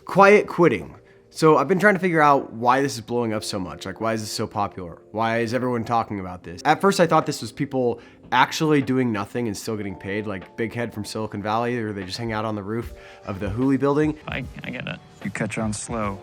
Quiet quitting. So I've been trying to figure out why this is blowing up so much. Like, why is this so popular? Why is everyone talking about this? At first I thought this was people actually doing nothing and still getting paid, like Big Head from Silicon Valley, or they just hang out on the roof of the Hooli building. I get it. You catch on slow,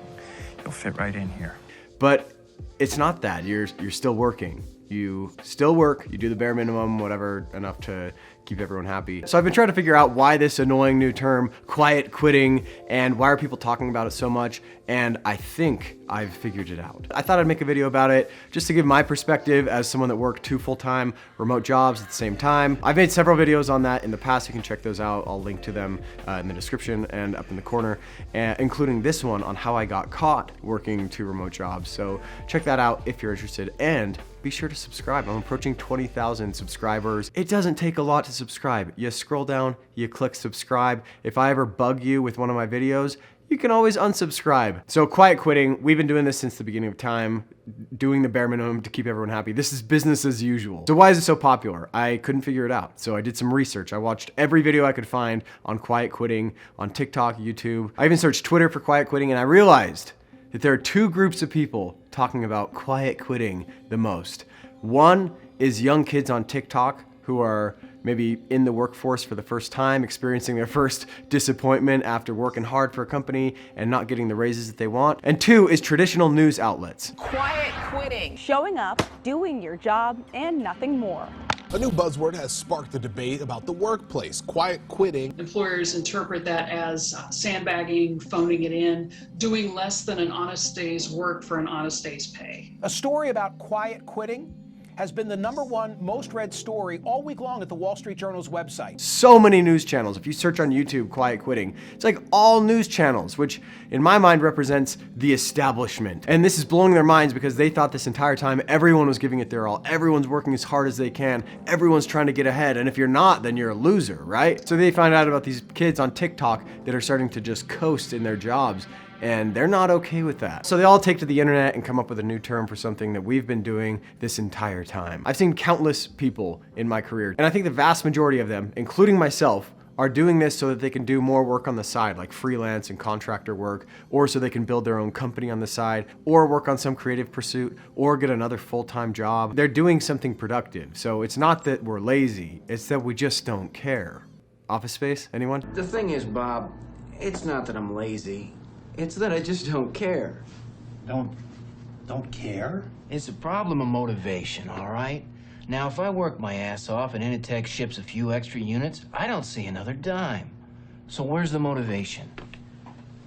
you'll fit right in here. But it's not that. You're still working. You still work, you do the bare minimum, whatever, enough to keep everyone happy. So I've been trying to figure out why this annoying new term, quiet quitting, and why are people talking about it so much, and I think I've figured it out. I thought I'd make a video about it just to give my perspective as someone that worked 2 full-time remote jobs at the same time. I've made several videos on that in the past. You can check those out. I'll link to them in the description and up in the corner, including this one on how I got caught working 2 remote jobs. So check that out if you're interested, and be sure to subscribe. I'm approaching 20,000 subscribers. It doesn't take a lot to subscribe. You scroll down, you click subscribe. If I ever bug you with one of my videos, you can always unsubscribe. So quiet quitting, we've been doing this since the beginning of time, doing the bare minimum to keep everyone happy. This is business as usual. So why is it so popular? I couldn't figure it out. So I did some research. I watched every video I could find on quiet quitting, on TikTok, YouTube. I even searched Twitter for quiet quitting, and I realized that there are 2 groups of people talking about quiet quitting the most. One is young kids on TikTok who are maybe in the workforce for the first time, experiencing their first disappointment after working hard for a company and not getting the raises that they want. And 2 is traditional news outlets. Quiet quitting. Showing up, doing your job, and nothing more. A new buzzword has sparked the debate about the workplace, quiet quitting. Employers interpret that as sandbagging, phoning it in, doing less than an honest day's work for an honest day's pay. A story about quiet quitting has been the #1 most read story all week long at the Wall Street Journal's website. So many news channels. If you search on YouTube, quiet quitting, it's like all news channels, which in my mind represents the establishment. And this is blowing their minds because they thought this entire time everyone was giving it their all. Everyone's working as hard as they can. Everyone's trying to get ahead. And if you're not, then you're a loser, right? So they find out about these kids on TikTok that are starting to just coast in their jobs, and they're not okay with that. So they all take to the internet and come up with a new term for something that we've been doing this entire time. I've seen countless people in my career, and I think the vast majority of them, including myself, are doing this so that they can do more work on the side, like freelance and contractor work, or so they can build their own company on the side, or work on some creative pursuit, or get another full-time job. They're doing something productive. So it's not that we're lazy, it's that we just don't care. Office Space, anyone? The thing is, Bob, it's not that I'm lazy. It's that I just don't care. Don't care? It's a problem of motivation, all right? Now, if I work my ass off and Initech ships a few extra units, I don't see another dime. So where's the motivation?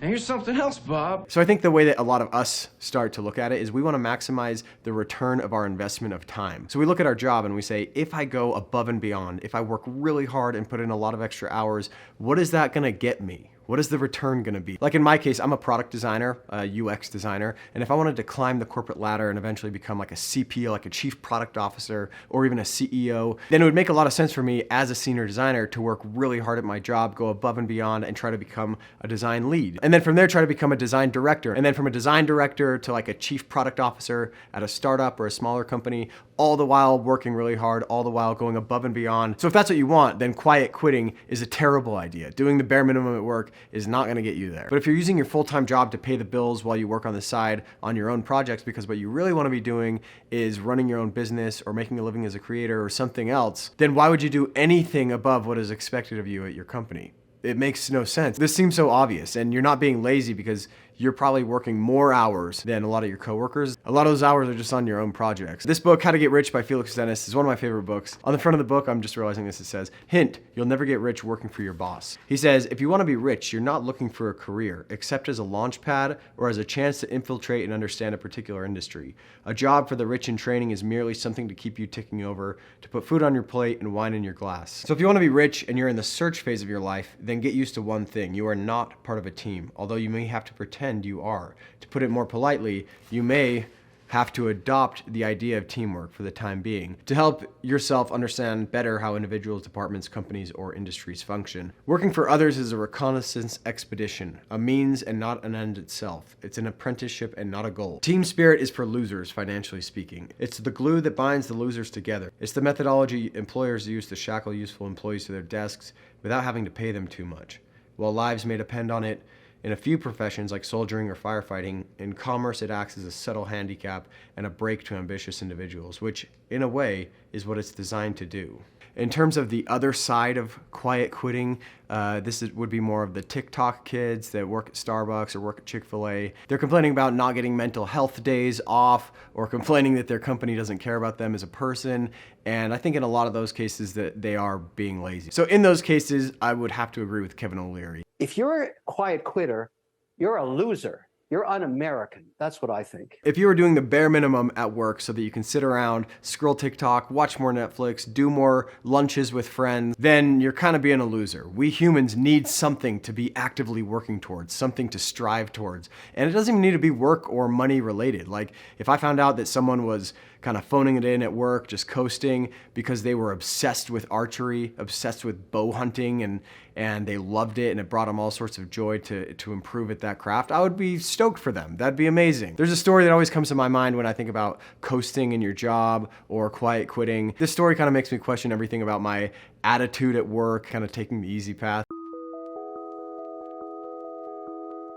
And here's something else, Bob. So I think the way that a lot of us start to look at it is we want to maximize the return of our investment of time. So we look at our job and we say, if I go above and beyond, if I work really hard and put in a lot of extra hours, what is that going to get me? What is the return gonna be? Like in my case, I'm a product designer, a UX designer, and if I wanted to climb the corporate ladder and eventually become like a CPO, like a chief product officer, or even a CEO, then it would make a lot of sense for me as a senior designer to work really hard at my job, go above and beyond, and try to become a design lead. And then from there, try to become a design director. And then from a design director to like a chief product officer at a startup or a smaller company, all the while working really hard, all the while going above and beyond. So if that's what you want, then quiet quitting is a terrible idea. Doing the bare minimum at work is not gonna get you there. But if you're using your full-time job to pay the bills while you work on the side on your own projects, because what you really wanna be doing is running your own business or making a living as a creator or something else, then why would you do anything above what is expected of you at your company? It makes no sense. This seems so obvious, and you're not being lazy because you're probably working more hours than a lot of your coworkers. A lot of those hours are just on your own projects. This book, How to Get Rich by Felix Dennis, is one of my favorite books. On the front of the book, I'm just realizing this, it says, hint, you'll never get rich working for your boss. He says, if you want to be rich, you're not looking for a career, except as a launch pad or as a chance to infiltrate and understand a particular industry. A job for the rich in training is merely something to keep you ticking over, to put food on your plate and wine in your glass. So if you want to be rich and you're in the search phase of your life, then get used to one thing. You are not part of a team, although you may have to pretend you are. To put it more politely, you may have to adopt the idea of teamwork for the time being to help yourself understand better how individuals, departments, companies, or industries function. Working for others is a reconnaissance expedition, a means and not an end itself. It's an apprenticeship and not a goal. Team spirit is for losers, financially speaking. It's the glue that binds the losers together. It's the methodology employers use to shackle useful employees to their desks without having to pay them too much. While lives may depend on it, In a few professions like soldiering or firefighting, in commerce it acts as a subtle handicap and a break to ambitious individuals, which in a way is what it's designed to do. In terms of the other side of quiet quitting, would be more of the TikTok kids that work at Starbucks or work at Chick-fil-A. They're complaining about not getting mental health days off or complaining that their company doesn't care about them as a person. And I think in a lot of those cases that they are being lazy. So in those cases, I would have to agree with Kevin O'Leary. If you're a quiet quitter, you're a loser. You're un-American. That's what I think. If you were doing the bare minimum at work so that you can sit around, scroll TikTok, watch more Netflix, do more lunches with friends, then you're kind of being a loser. We humans need something to be actively working towards, something to strive towards. And it doesn't even need to be work or money related. Like if I found out that someone was kind of phoning it in at work, just coasting because they were obsessed with archery, obsessed with bow hunting, and they loved it and it brought them all sorts of joy to improve at that craft, I would be stoked for them. That'd be amazing. There's a story that always comes to my mind when I think about coasting in your job or quiet quitting. This story kind of makes me question everything about my attitude at work, kind of taking the easy path.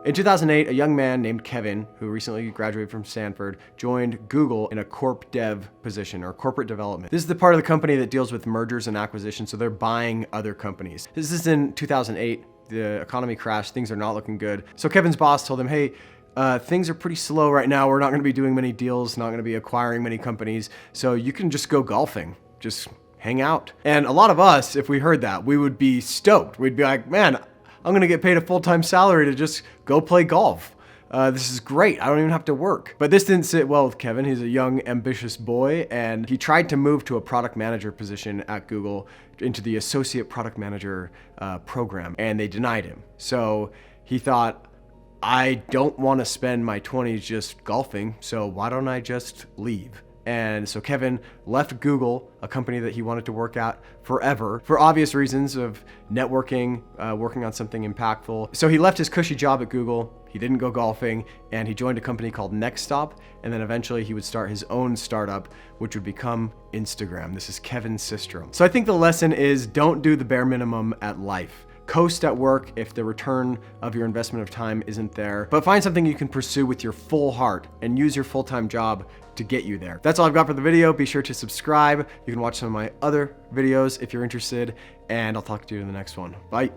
In 2008, a young man named Kevin, who recently graduated from Stanford, joined Google in a corp dev position, or corporate development. This is the part of the company that deals with mergers and acquisitions, so they're buying other companies. This is in 2008. The economy crashed, things are not looking good. So Kevin's boss told him, hey, things are pretty slow right now. We're not gonna be doing many deals, not gonna be acquiring many companies, so you can just go golfing. Just hang out. And a lot of us, if we heard that, we would be stoked. We'd be like, man, I'm gonna get paid a full-time salary to just go play golf. This is great, I don't even have to work. But this didn't sit well with Kevin. He's a young, ambitious boy, and he tried to move to a product manager position at Google into the associate product manager program, and they denied him. So he thought, I don't wanna spend my 20s just golfing, so why don't I just leave? And so Kevin left Google, a company that he wanted to work at forever, for obvious reasons of networking, working on something impactful. So he left his cushy job at Google, he didn't go golfing, and he joined a company called Nextstop, and then eventually he would start his own startup, which would become Instagram. This is Kevin Systrom. So I think the lesson is don't do the bare minimum at life. Coast at work if the return of your investment of time isn't there, but find something you can pursue with your full heart and use your full-time job to get you there. That's all I've got for the video. Be sure to subscribe. You can watch some of my other videos if you're interested, and I'll talk to you in the next one. Bye.